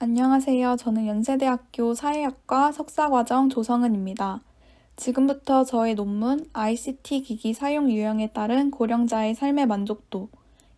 안녕하세요. 저는 연세대학교 사회학과 석사과정 조성은입니다. 지금부터 저의 논문 ICT 기기 사용 유형에 따른 고령자의 삶의 만족도,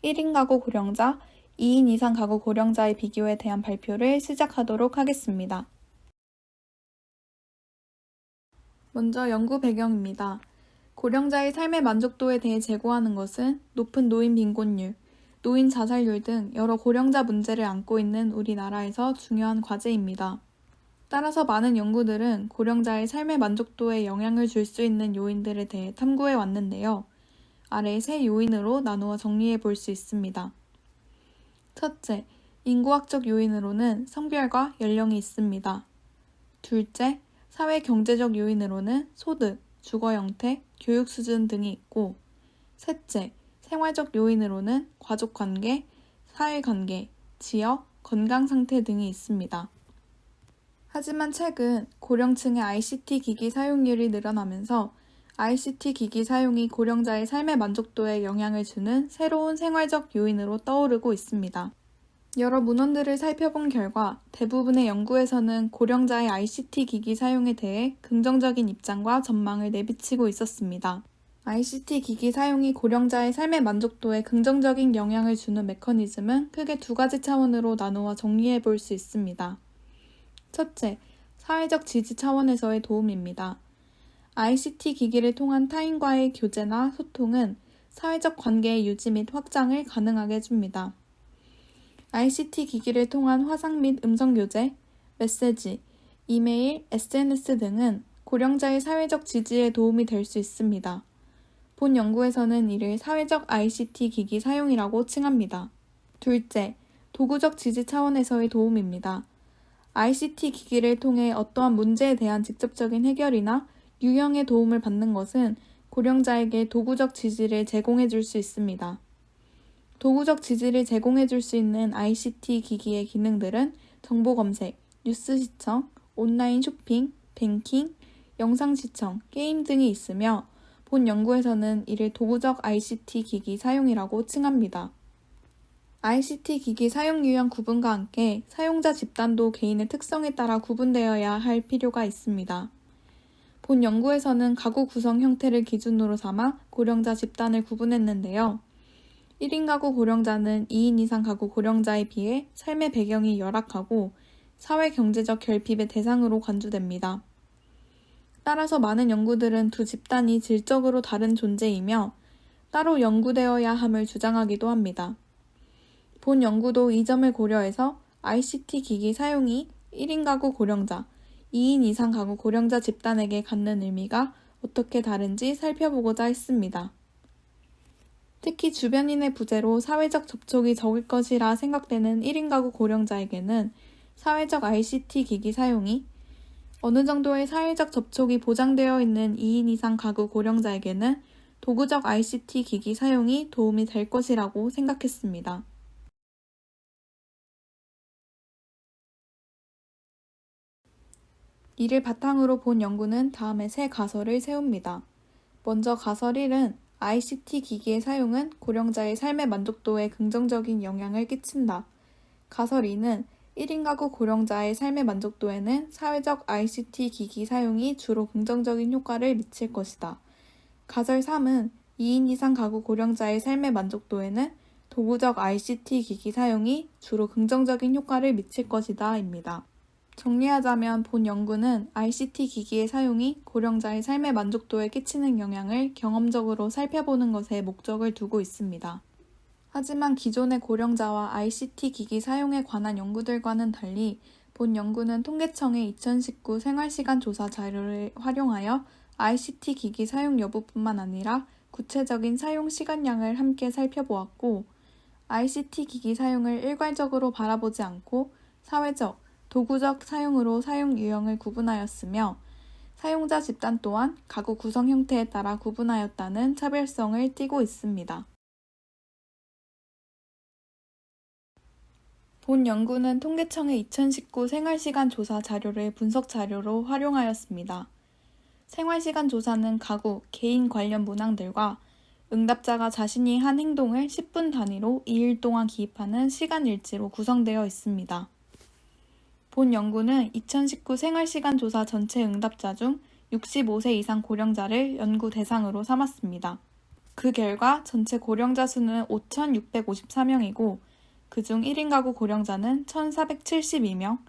1인 가구 고령자, 2인 이상 가구 고령자의 비교에 대한 발표를 시작하도록 하겠습니다. 먼저 연구 배경입니다. 고령자의 삶의 만족도에 대해 제고하는 것은 높은 노인 빈곤율, 노인 자살률 등 여러 고령자 문제를 안고 있는 우리나라에서 중요한 과제입니다. 따라서 많은 연구들은 고령자의 삶의 만족도에 영향을 줄 수 있는 요인들에 대해 탐구해 왔는데요. 아래 세 요인으로 나누어 정리해 볼 수 있습니다. 첫째, 인구학적 요인으로는 성별과 연령이 있습니다. 둘째, 사회 경제적 요인으로는 소득, 주거 형태, 교육 수준 등이 있고, 셋째, 생활적 요인으로는 가족 관계, 사회 관계, 지역, 건강 상태 등이 있습니다. 하지만 최근 고령층의 ICT 기기 사용률이 늘어나면서 ICT 기기 사용이 고령자의 삶의 만족도에 영향을 주는 새로운 생활적 요인으로 떠오르고 있습니다. 여러 문헌들을 살펴본 결과 대부분의 연구에서는 고령자의 ICT 기기 사용에 대해 긍정적인 입장과 전망을 내비치고 있었습니다. ICT 기기 사용이 고령자의 삶의 만족도에 긍정적인 영향을 주는 메커니즘은 크게 두 가지 차원으로 나누어 정리해 볼 수 있습니다. 첫째, 사회적 지지 차원에서의 도움입니다. ICT 기기를 통한 타인과의 교제나 소통은 사회적 관계의 유지 및 확장을 가능하게 해줍니다. ICT 기기를 통한 화상 및 음성 교제, 메시지, 이메일, SNS 등은 고령자의 사회적 지지에 도움이 될 수 있습니다. 본 연구에서는 이를 사회적 ICT 기기 사용이라고 칭합니다. 둘째, 도구적 지지 차원에서의 도움입니다. ICT 기기를 통해 어떠한 문제에 대한 직접적인 해결이나 유형의 도움을 받는 것은 고령자에게 도구적 지지를 제공해 줄 수 있습니다. 도구적 지지를 제공해 줄 수 있는 ICT 기기의 기능들은 정보 검색, 뉴스 시청, 온라인 쇼핑, 뱅킹, 영상 시청, 게임 등이 있으며 본 연구에서는 이를 도구적 ICT 기기 사용이라고 칭합니다. ICT 기기 사용 유형 구분과 함께 사용자 집단도 개인의 특성에 따라 구분되어야 할 필요가 있습니다. 본 연구에서는 가구 구성 형태를 기준으로 삼아 고령자 집단을 구분했는데요. 1인 가구 고령자는 2인 이상 가구 고령자에 비해 삶의 배경이 열악하고 사회 경제적 결핍의 대상으로 간주됩니다. 따라서 많은 연구들은 두 집단이 질적으로 다른 존재이며 따로 연구되어야 함을 주장하기도 합니다. 본 연구도 이 점을 고려해서 ICT 기기 사용이 1인 가구 고령자, 2인 이상 가구 고령자 집단에게 갖는 의미가 어떻게 다른지 살펴보고자 했습니다. 특히 주변인의 부재로 사회적 접촉이 적을 것이라 생각되는 1인 가구 고령자에게는 사회적 ICT 기기 사용이, 어느 정도의 사회적 접촉이 보장되어 있는 2인 이상 가구 고령자에게는 도구적 ICT 기기 사용이 도움이 될 것이라고 생각했습니다. 이를 바탕으로 본 연구는 다음의 세 가설을 세웁니다. 먼저 가설 1은 ICT 기기의 사용은 고령자의 삶의 만족도에 긍정적인 영향을 끼친다. 가설 2는 1인 가구 고령자의 삶의 만족도에는 사회적 ICT 기기 사용이 주로 긍정적인 효과를 미칠 것이다. 가설 3은 2인 이상 가구 고령자의 삶의 만족도에는 도구적 ICT 기기 사용이 주로 긍정적인 효과를 미칠 것이다 입니다. 정리하자면 본 연구는 ICT 기기의 사용이 고령자의 삶의 만족도에 끼치는 영향을 경험적으로 살펴보는 것에 목적을 두고 있습니다. 하지만 기존의 고령자와 ICT 기기 사용에 관한 연구들과는 달리 본 연구는 통계청의 2019 생활시간 조사 자료를 활용하여 ICT 기기 사용 여부뿐만 아니라 구체적인 사용 시간량을 함께 살펴보았고, ICT 기기 사용을 일괄적으로 바라보지 않고 사회적, 도구적 사용으로 사용 유형을 구분하였으며 사용자 집단 또한 가구 구성 형태에 따라 구분하였다는 차별성을 띠고 있습니다. 본 연구는 통계청의 2019 생활시간 조사 자료를 분석 자료로 활용하였습니다. 생활시간 조사는 가구, 개인 관련 문항들과 응답자가 자신이 한 행동을 10분 단위로 2일 동안 기입하는 시간 일지로 구성되어 있습니다. 본 연구는 2019 생활시간 조사 전체 응답자 중 65세 이상 고령자를 연구 대상으로 삼았습니다. 그 결과 전체 고령자 수는 5,654명이고 그중 1인 가구 고령자는 1,472명,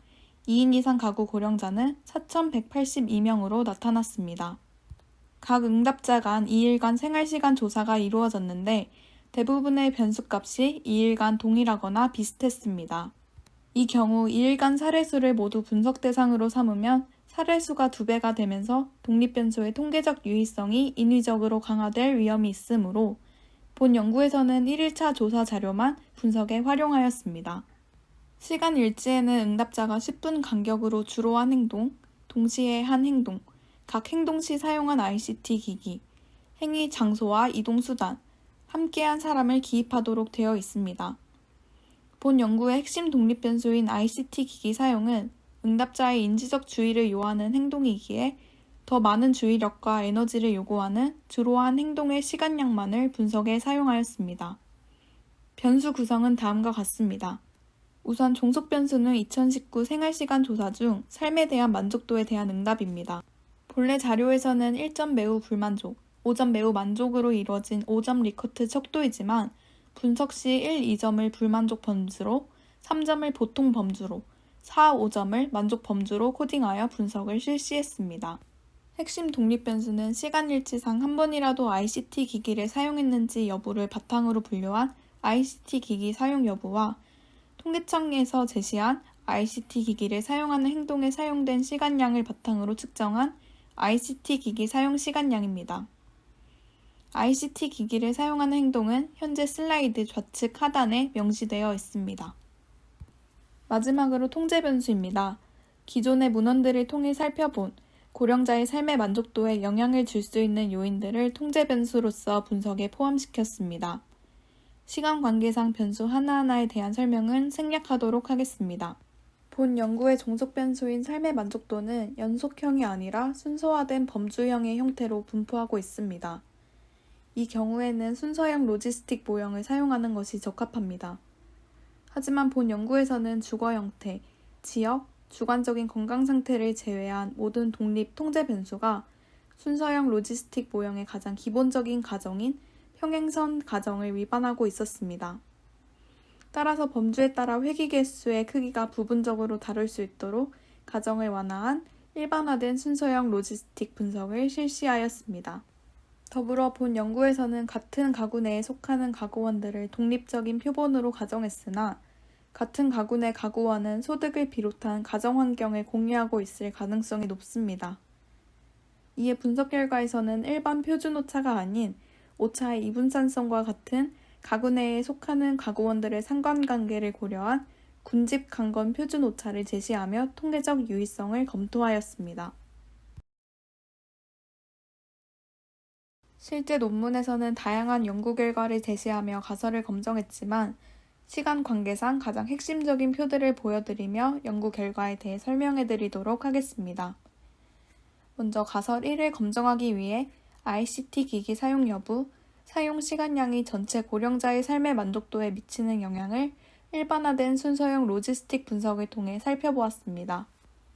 2인 이상 가구 고령자는 4,182명으로 나타났습니다. 각 응답자 간 2일간 생활시간 조사가 이루어졌는데 대부분의 변수값이 2일간 동일하거나 비슷했습니다. 이 경우 2일간 사례수를 모두 분석 대상으로 삼으면 사례수가 2배가 되면서 독립변수의 통계적 유의성이 인위적으로 강화될 위험이 있으므로 본 연구에서는 1일차 조사 자료만 분석에 활용하였습니다. 시간 일지에는 응답자가 10분 간격으로 주로 한 행동, 동시에 한 행동, 각 행동 시 사용한 ICT 기기, 행위 장소와 이동 수단, 함께한 사람을 기입하도록 되어 있습니다. 본 연구의 핵심 독립 변수인 ICT 기기 사용은 응답자의 인지적 주의를 요하는 행동이기에 더 많은 주의력과 에너지를 요구하는 주로 한 행동의 시간량만을 분석에 사용하였습니다. 변수 구성은 다음과 같습니다. 우선 종속 변수는 2019 생활시간 조사 중 삶에 대한 만족도에 대한 응답입니다. 본래 자료에서는 1점 매우 불만족, 5점 매우 만족으로 이루어진 5점 리커트 척도이지만 분석 시 1, 2점을 불만족 범주로, 3점을 보통 범주로, 4, 5점을 만족 범주로 코딩하여 분석을 실시했습니다. 핵심 독립 변수는 시간 일치상 한 번이라도 ICT 기기를 사용했는지 여부를 바탕으로 분류한 ICT 기기 사용 여부와 통계청에서 제시한 ICT 기기를 사용하는 행동에 사용된 시간량을 바탕으로 측정한 ICT 기기 사용 시간량입니다. ICT 기기를 사용하는 행동은 현재 슬라이드 좌측 하단에 명시되어 있습니다. 마지막으로 통제 변수입니다. 기존의 문헌들을 통해 살펴본 고령자의 삶의 만족도에 영향을 줄 수 있는 요인들을 통제 변수로서 분석에 포함시켰습니다. 시간 관계상 변수 하나하나에 대한 설명은 생략하도록 하겠습니다. 본 연구의 종속 변수인 삶의 만족도는 연속형이 아니라 순서화된 범주형의 형태로 분포하고 있습니다. 이 경우에는 순서형 로지스틱 모형을 사용하는 것이 적합합니다. 하지만 본 연구에서는 주거 형태, 지역, 주관적인 건강 상태를 제외한 모든 독립 통제 변수가 순서형 로지스틱 모형의 가장 기본적인 가정인 평행선 가정을 위반하고 있었습니다. 따라서 범주에 따라 회귀 개수의 크기가 부분적으로 다를 수 있도록 가정을 완화한 일반화된 순서형 로지스틱 분석을 실시하였습니다. 더불어 본 연구에서는 같은 가구 내에 속하는 가구원들을 독립적인 표본으로 가정했으나 같은 가구 내 가구원은 소득을 비롯한 가정 환경을 공유하고 있을 가능성이 높습니다. 이에 분석 결과에서는 일반 표준 오차가 아닌 오차의 이분산성과 같은 가구 내에 속하는 가구원들의 상관관계를 고려한 군집 강건 표준 오차를 제시하며 통계적 유의성을 검토하였습니다. 실제 논문에서는 다양한 연구 결과를 제시하며 가설을 검증했지만 시간 관계상 가장 핵심적인 표들을 보여드리며 연구 결과에 대해 설명해드리도록 하겠습니다. 먼저 가설 1을 검증하기 위해 ICT 기기 사용 여부, 사용 시간량이 전체 고령자의 삶의 만족도에 미치는 영향을 일반화된 순서형 로지스틱 분석을 통해 살펴보았습니다.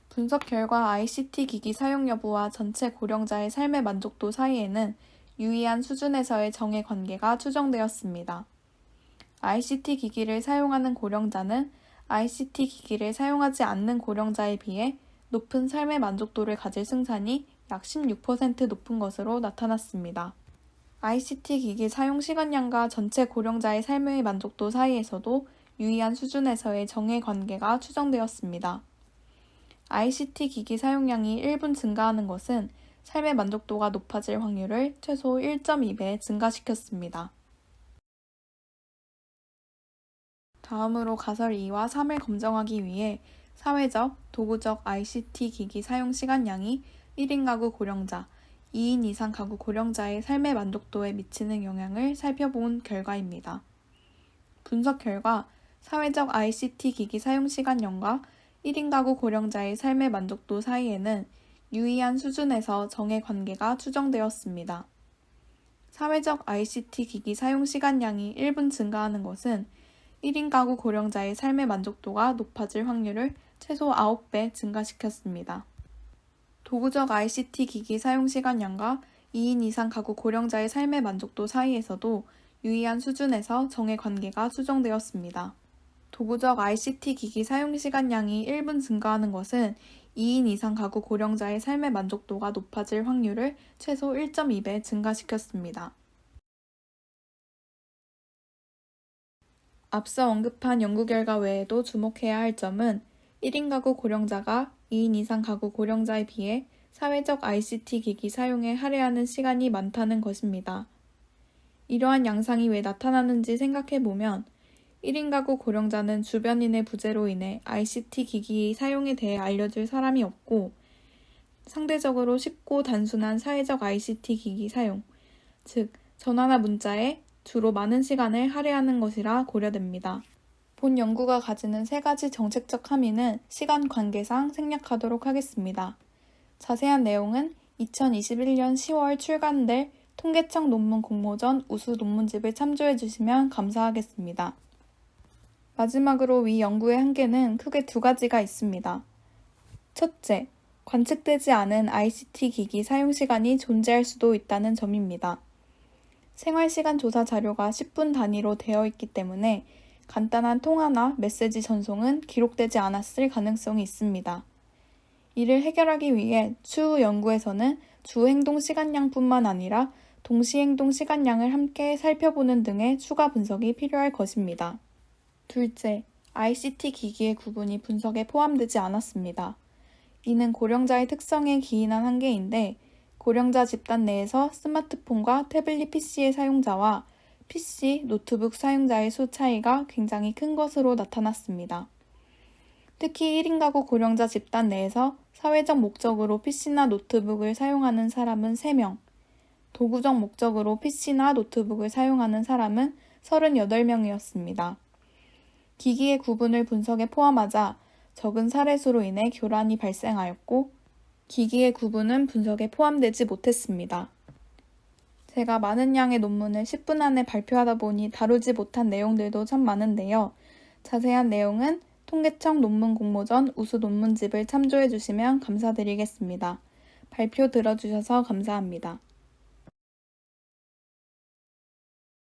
분석 결과 ICT 기기 사용 여부와 전체 고령자의 삶의 만족도 사이에는 유의한 수준에서의 정의 관계가 추정되었습니다. ICT 기기를 사용하는 고령자는 ICT 기기를 사용하지 않는 고령자에 비해 높은 삶의 만족도를 가질 승산이 약 16% 높은 것으로 나타났습니다. ICT 기기 사용 시간량과 전체 고령자의 삶의 만족도 사이에서도 유의한 수준에서의 정의 관계가 추정되었습니다. ICT 기기 사용량이 1분 증가하는 것은 삶의 만족도가 높아질 확률을 최소 1.2배 증가시켰습니다. 다음으로 가설 2와 3을 검증하기 위해 사회적, 도구적 ICT 기기 사용 시간량이 1인 가구 고령자, 2인 이상 가구 고령자의 삶의 만족도에 미치는 영향을 살펴본 결과입니다. 분석 결과 사회적 ICT 기기 사용 시간량과 1인 가구 고령자의 삶의 만족도 사이에는 유의한 수준에서 정의 관계가 추정되었습니다. 사회적 ICT 기기 사용 시간량이 1분 증가하는 것은 1인 가구 고령자의 삶의 만족도가 높아질 확률을 최소 9배 증가시켰습니다. 도구적 ICT 기기 사용 시간량과 2인 이상 가구 고령자의 삶의 만족도 사이에서도 유의한 수준에서 정의 관계가 수정되었습니다. 도구적 ICT 기기 사용 시간량이 1분 증가하는 것은 2인 이상 가구 고령자의 삶의 만족도가 높아질 확률을 최소 1.2배 증가시켰습니다. 앞서 언급한 연구 결과 외에도 주목해야 할 점은 1인 가구 고령자가 2인 이상 가구 고령자에 비해 사회적 ICT 기기 사용에 할애하는 시간이 많다는 것입니다. 이러한 양상이 왜 나타나는지 생각해보면 1인 가구 고령자는 주변인의 부재로 인해 ICT 기기 사용에 대해 알려줄 사람이 없고 상대적으로 쉽고 단순한 사회적 ICT 기기 사용, 즉 전화나 문자에 주로 많은 시간을 할애하는 것이라 고려됩니다. 본 연구가 가지는 세 가지 정책적 함의는 시간 관계상 생략하도록 하겠습니다. 자세한 내용은 2021년 10월 출간될 통계청 논문 공모전 우수 논문집을 참조해 주시면 감사하겠습니다. 마지막으로 위 연구의 한계는 크게 두 가지가 있습니다. 첫째, 관측되지 않은 ICT 기기 사용 시간이 존재할 수도 있다는 점입니다. 생활시간 조사 자료가 10분 단위로 되어 있기 때문에 간단한 통화나 메시지 전송은 기록되지 않았을 가능성이 있습니다. 이를 해결하기 위해 추후 연구에서는 주행동 시간량뿐만 아니라 동시행동 시간량을 함께 살펴보는 등의 추가 분석이 필요할 것입니다. 둘째, ICT 기기의 구분이 분석에 포함되지 않았습니다. 이는 고령자의 특성에 기인한 한계인데 고령자 집단 내에서 스마트폰과 태블릿 PC의 사용자와 PC, 노트북 사용자의 수 차이가 굉장히 큰 것으로 나타났습니다. 특히 1인 가구 고령자 집단 내에서 사회적 목적으로 PC나 노트북을 사용하는 사람은 3명, 도구적 목적으로 PC나 노트북을 사용하는 사람은 38명이었습니다. 기기의 구분을 분석에 포함하자 적은 사례수로 인해 교란이 발생하였고 기기의 구분은 분석에 포함되지 못했습니다. 제가 많은 양의 논문을 10분 안에 발표하다 보니 다루지 못한 내용들도 참 많은데요. 자세한 내용은 통계청 논문 공모전 우수 논문집을 참조해 주시면 감사드리겠습니다. 발표 들어주셔서 감사합니다.